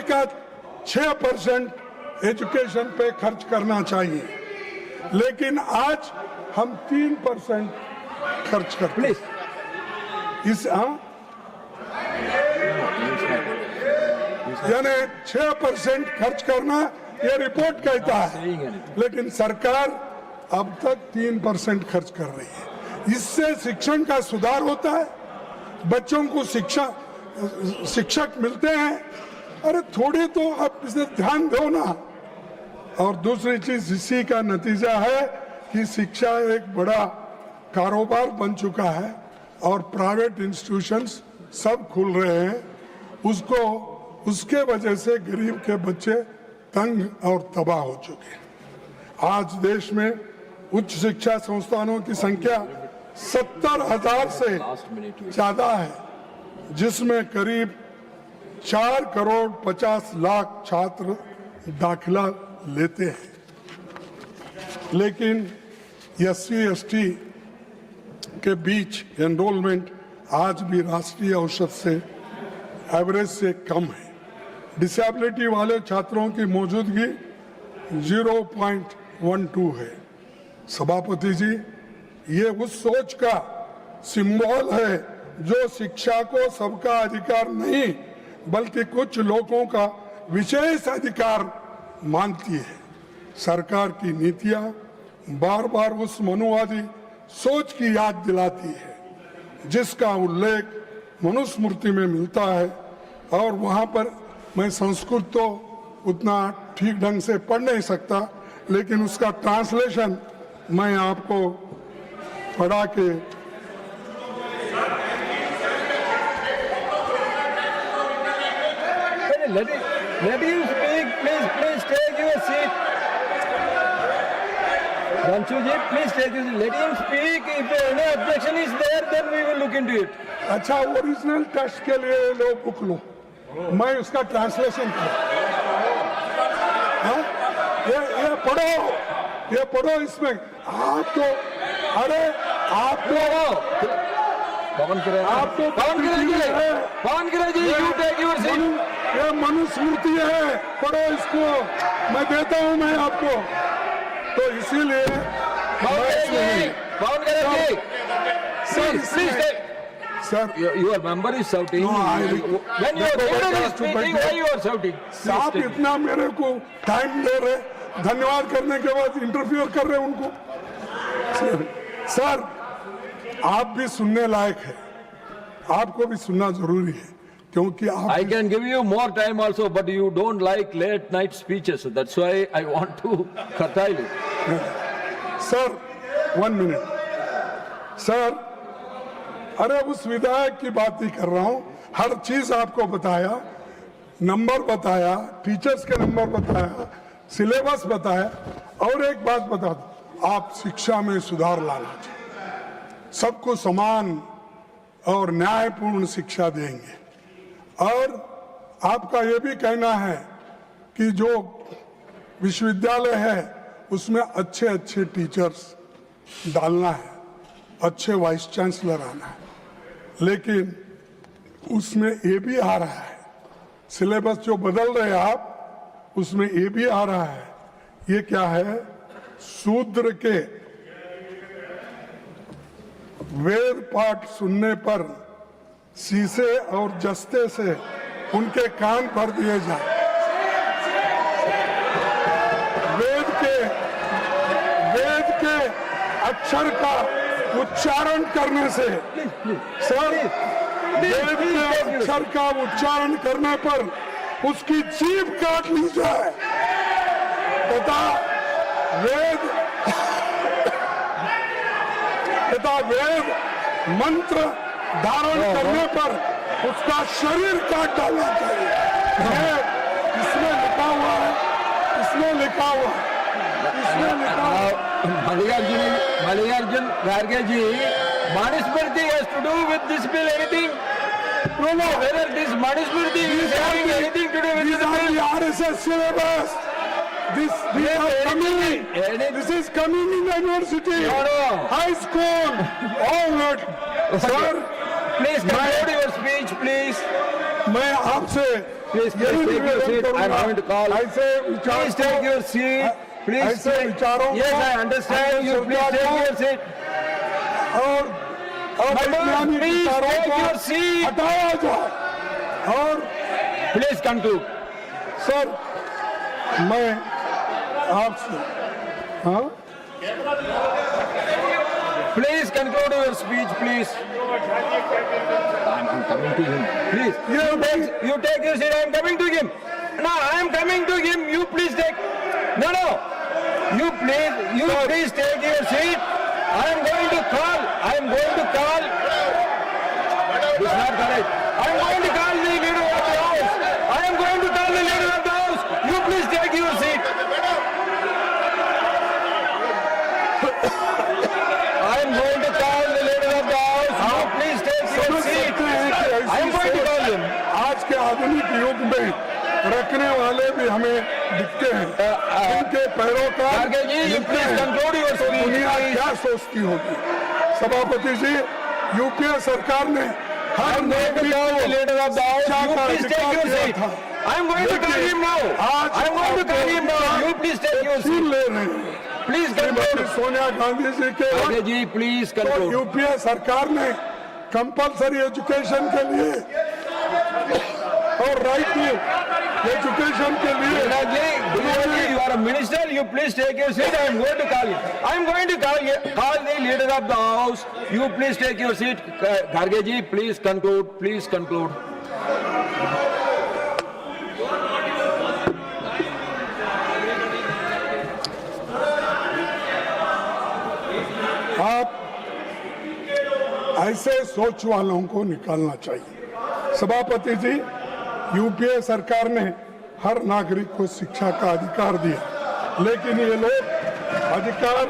का 6% एजुकेशन पे खर्च करना चाहिए, लेकिन आज हम 3% खर्च करते हैं। इस यानी 6% खर्च करना ये रिपोर्ट कहता है, लेकिन सरकार अब तक 3% खर्च कर रही है। इससे शिक्षण का सुधार होता है, बच्चों को शिक्षक मिलते हैं। अरे थोड़ी तो आप इसे ध्यान दो ना। और दूसरी चीज इसी का नतीजा है कि शिक्षा एक बड़ा कारोबार बन चुका है और प्राइवेट इंस्टीट्यूशंस सब खुल रहे हैं। उसके वजह से गरीब के बच्चे तंग और तबाह हो चुके हैं। आज देश में उच्च शिक्षा संस्थानों की संख्या 70,000 से ज्यादा है, जिसमें करीब 4,50,00,000 छात्र दाखिला लेते हैं। लेकिन SC/ST के बीच एनरोलमेंट आज भी राष्ट्रीय औसत से एवरेज से कम है। डिसेबिलिटी वाले छात्रों की मौजूदगी 0.12 है। सभापति जी, ये उस सोच का सिंबल है जो शिक्षा को सबका अधिकार नहीं बल्कि कुछ लोगों का विशेष अधिकार मानती है। सरकार की नीतियां बार बार उस मनुवादी सोच की याद दिलाती है जिसका उल्लेख मनुस्मृति में मिलता है। और वहां पर मैं संस्कृत तो उतना ठीक ढंग से पढ़ नहीं सकता, लेकिन उसका ट्रांसलेशन मैं आपको पढ़ा के let him speak. Please take your seat. Ranchuji, please take your seat. Let him speak. If any objection is there, then we will look into it. अच्छा, ओरिजिनल टेस्ट के लिए लो बुक लो, मैं उसका ट्रांसलेशन करूं। ये पढ़ो इसमें। आप तो अरे आप तो पवन करे जी, you take your seat. ये मनुस्मृति है, पढ़ो इसको। मैं देता हूं मैं आपको। तो इसीलिए Sir, your member is shouting. No, when your leader is speaking, why you are shouting? आप इतना मेरे को टाइम दे रहे, धन्यवाद करने के बाद इंटरफियर कर रहे उनको। सर, आप भी सुनने लायक है, आपको भी सुनना जरूरी है, क्योंकि आप I can give you more time also, but you don't like late night speeches. So that's why I want to curtail it. Sir 1 minute sir. अरे उस विधायक की बात ही कर रहा हूं। हर चीज आपको बताया, नंबर बताया, टीचर्स के नंबर बताया, सिलेबस बताया। और एक बात बता दो, आप शिक्षा में सुधार लाना चाहिए, सबको समान और न्यायपूर्ण शिक्षा देंगे। और आपका ये भी कहना है कि जो विश्वविद्यालय है उसमें अच्छे टीचर्स डालना है, अच्छे वाइस चांसलर आना है। लेकिन उसमें ये भी आ रहा है, सिलेबस जो बदल रहे आप, उसमें ये भी आ रहा है। ये क्या है? शूद्र के वेद पाठ सुनने पर शीशे और जस्ते से उनके कान भर दिए जाए। वेद के अक्षर का उच्चारण करने से, सर, वेद के अक्षर का उच्चारण करने पर उसकी जीभ काट ली जाए तथा वेद मंत्र धारण करने पर उसका शरीर काट डालना चाहिए। इसमें लिखा हुआ है। Mallikarjun Kharge ji, Manusmriti has to do with this bill anything? No. Whether this Manusmriti is having anything to do with this bill? The RSS syllabus. This is coming in the university, high school, all that. Sir, please conclude your speech, please. मैं आपसे Please take your निवेदन seat. I am करूंगा, going to call. ऐसे विचार Please take your seat. Please ऐसे take. विचारों Yes, को I understand. You please सरकार take को your seat. और अवैज्ञानिक please विचारों take को your seat. हटाया जाए। और Please conclude. सर मैं आपसे हाँ Please conclude your speech, please. I'm coming to him. Please. You take your seat. I am coming to him. No, I am coming to him. You please take. No. You please take your seat. I am going to call. This is not correct. I am going to call the leader of the house. You please take your seat. I am going to call the leader of the house. You please take your समझ seat. सकते हैं कि I am ऐसी going to call सोच him. आज के आधुनिक युग में रखने वाले भी हमें दिखते हैं। इनके पैरोकार Garge ji, you मिलते please हैं। conclude your तो speech, दुनिया please. क्या सोचती होगी? सभापति जी, यूपीए सरकार ने I her am going to नागरिक call the को leader of the house. शिक्षा You का please take अधिकार your दिया seat. था। I am going to call him now. आज I am going to call him now. You please take your छीन seat. ले रहे हैं। Please Shrimati conclude. सोनिया गांधी जी के वक्त Garge ji, please तो conclude. यूपीए सरकार ने कंपलसरी एजुकेशन के लिए और राइट टू एजुकेशन के लिए Garge ji, you are a minister. You please take your seat. I am going to call him. I am going to call the leader of the house. You please take your seat. Garge ji, please conclude. Please conclude. आप ऐसे सोच वालों को निकालना चाहिए। सभापति जी, UPA सरकार ने हर नागरिक को शिक्षा का अधिकार दिया, लेकिन ये लोग अधिकार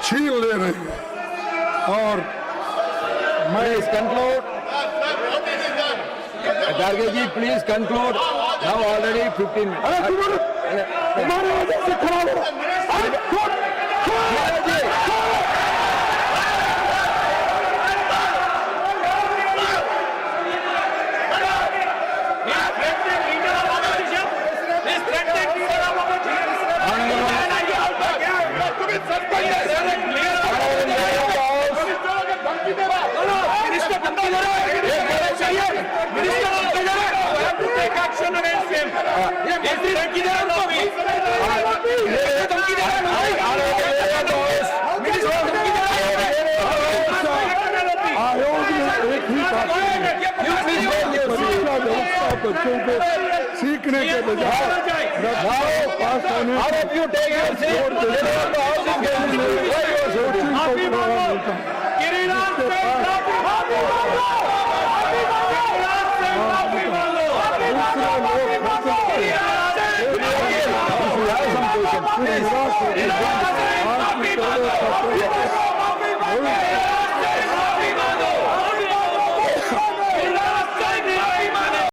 छीन ले रहे हैं। और मैं Please conclude. Garge ji, please conclude. Now already 15 minutes. अरे तुम्हारे वजह से खराब हो रहा है। Garge ji. आयोग ने एक ही बात परीक्षा व्यवस्था बच्चों को सीखने के बजाय पास होने All of you take your seat. Leader of the house is getting coaching को बढ़ावा मिलता है। Please. निराश होते हैं।